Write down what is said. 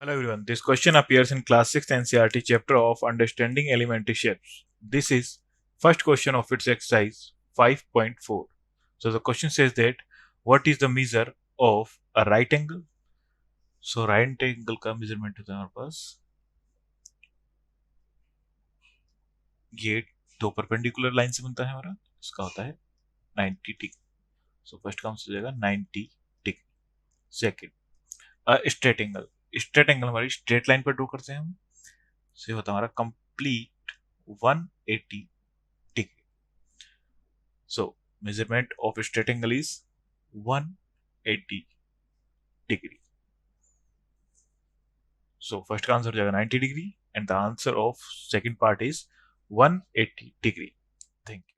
Hello everyone. This question appears in Class 6 NCERT chapter of Understanding Elementary Shapes. This is first question of its exercise 5.4. So the question says that what is the measure of a right angle? So right angle का measurement होता है हमारे पास ये दो perpendicular line से बनता है हमारा इसका होता है 90 डिग्री. सो फर्स्ट का आंसर हो जाएगा 90 डिग्री. सेकंड स्ट्रेट एंगल हमारी स्ट्रेट लाइन पर ड्रॉ करते हैं हम. सो ये होता है हमारा complete 180 degree. So measurement of a straight angle is 180 degree. So first का आंसर हो जाएगा 90 degree and the answer of second part is 180 degree. Thank you.